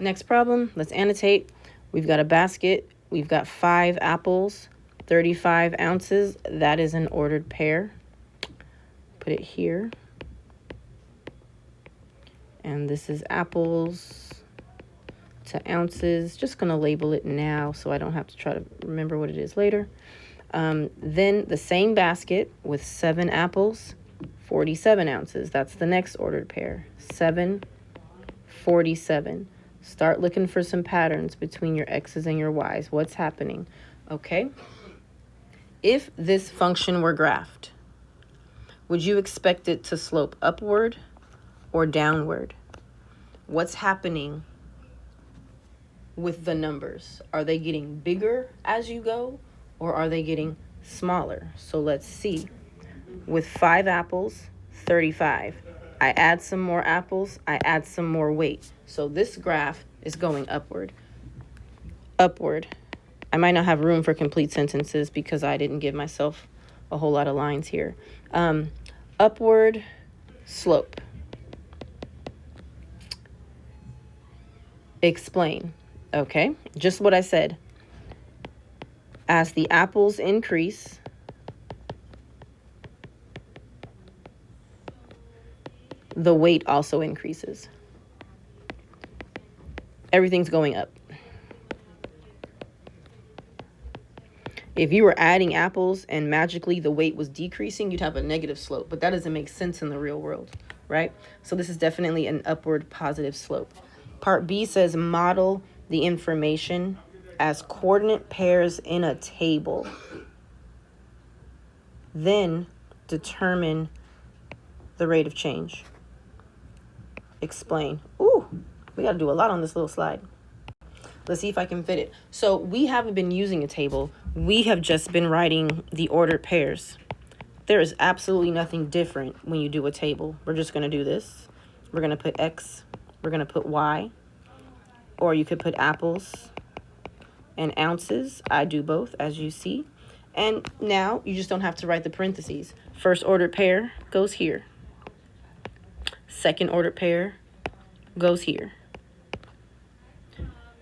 Next problem, let's annotate. We've got a basket. We've got 5 apples, 35 ounces. That is an ordered pair. Put it here. And this is apples to ounces. Just going to label it now so I don't have to try to remember what it is later. Then the same basket with 7 apples, 47 ounces. That's the next ordered pair. 7, 47. Start looking for some patterns between your x's and your y's. What's happening? Okay. If this function were graphed, would you expect it to slope upward or downward? What's happening with the numbers? Are they getting bigger as you go, or are they getting smaller? So let's see. With 5 apples, 35. I add some more apples, I add some more weight. So this graph is going upward. Upward. I might not have room for complete sentences because I didn't give myself a whole lot of lines here. Upward slope. Explain. Okay, just what I said. As the apples increase, the weight also increases. Everything's going up. If you were adding apples and magically the weight was decreasing, you'd have a negative slope, but that doesn't make sense in the real world, right? So this is definitely an upward positive slope. Part B says model the information as coordinate pairs in a table. Then determine the rate of change. Explain. Ooh, we got to do a lot on this little slide. Let's see if I can fit it. So we haven't been using a table. We have just been writing the ordered pairs. There is absolutely nothing different when you do a table. We're just going to do this. We're going to put X. We're going to put Y. Or you could put apples and ounces. I do both, as you see. And now you just don't have to write the parentheses. First ordered pair goes here. Second ordered pair goes here.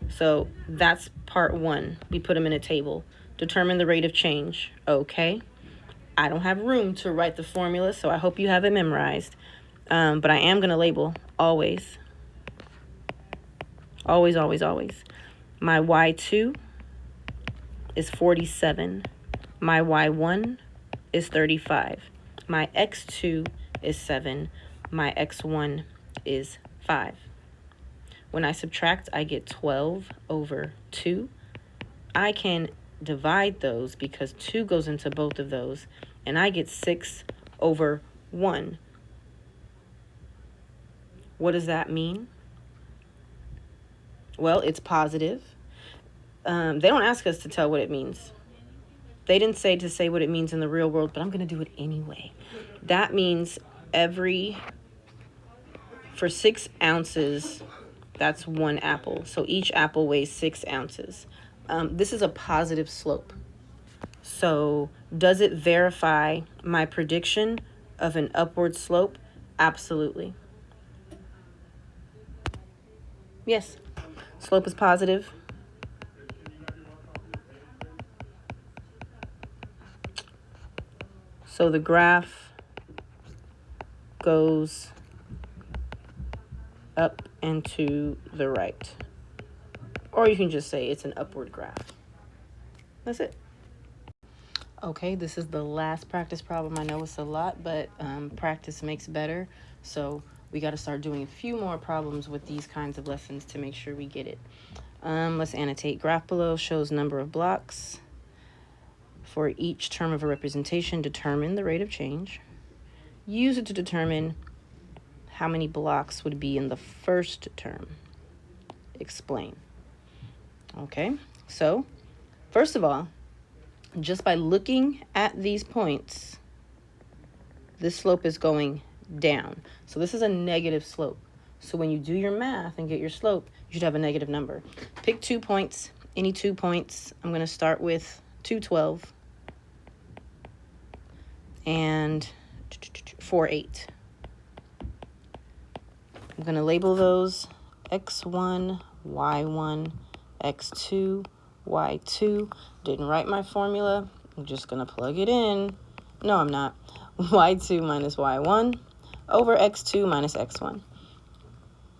So that's part 1. We put them in a table. Determine the rate of change. Okay. I don't have room to write the formula, so I hope you have it memorized. But I am going to label always. Always, always, always. My Y2 is 47. My Y1 is 35. My X2 is 7. My X1 is 5. When I subtract, I get 12 over 2. I can divide those because 2 goes into both of those, and I get 6 over 1. What does that mean? Well, it's positive. They don't ask us to tell what it means. They didn't say to say what it means in the real world, but I'm going to do it anyway. That means for 6 ounces, that's 1 apple. So each apple weighs 6 ounces. This is a positive slope. So does it verify my prediction of an upward slope? Absolutely. Yes. Slope is positive. So the graph goes up and to the right. Or you can just say it's an upward graph. That's it. Okay, this is the last practice problem. I know it's a lot, but practice makes better. So we got to start doing a few more problems with these kinds of lessons to make sure we get it. Let's annotate. Graph below shows number of blocks. For each term of a representation, determine the rate of change. Use it to determine how many blocks would be in the first term. Explain. Okay, so first of all, just by looking at these points, this slope is going down. So this is a negative slope. So when you do your math and get your slope, you should have a negative number. Pick 2 points, any 2 points. I'm going to start with 212 and 48. I'm going to label those X1, y1, x2, y2. Didn't write my formula. I'm just going to plug it in. No, I'm not. y2 minus y1 over x2 minus x1.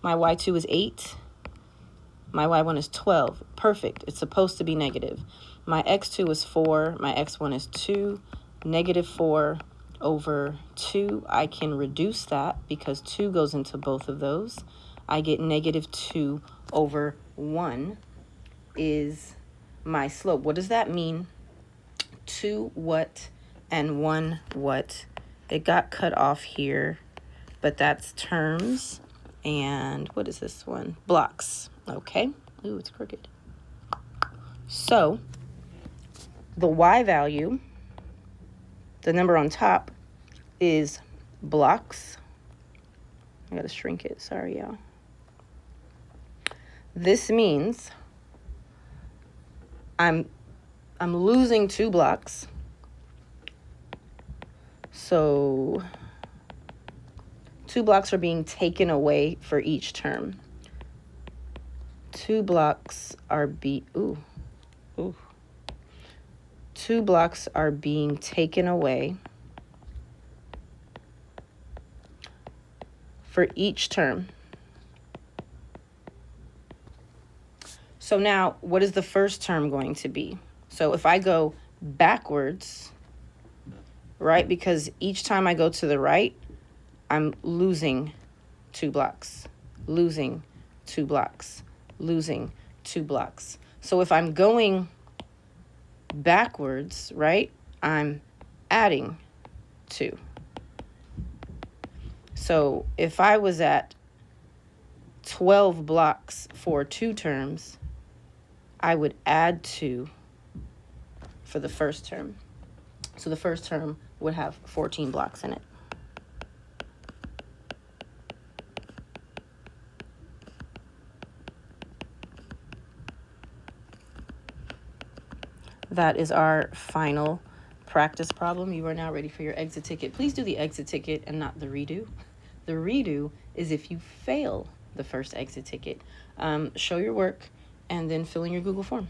My y2 is 8. My y1 is 12. Perfect. It's supposed to be negative. My x2 is 4. My x1 is 2. Negative 4 over 2. I can reduce that because 2 goes into both of those. I get negative 2 over 1 is my slope. What does that mean? 2 what and 1 what. It got cut off here, but that's terms. And what is this one? Blocks. Okay. Ooh, it's crooked. So the y value, the number on top, is blocks. I gotta shrink it. Sorry, y'all. This means I'm losing 2 blocks. So 2 blocks are being taken away for each term. 2 blocks are 2 blocks are being taken away for each term. So now, what is the first term going to be? So if I go backwards, right, because each time I go to the right, I'm losing 2 blocks, losing 2 blocks, losing 2 blocks. So if I'm going backwards, right, I'm adding 2. So if I was at 12 blocks for 2 terms, I would add 2 for the first term. So the first term would have 14 blocks in it. That is our final practice problem. You are now ready for your exit ticket. Please do the exit ticket and not the redo. The redo is if you fail the first exit ticket. Show your work and then fill in your Google form.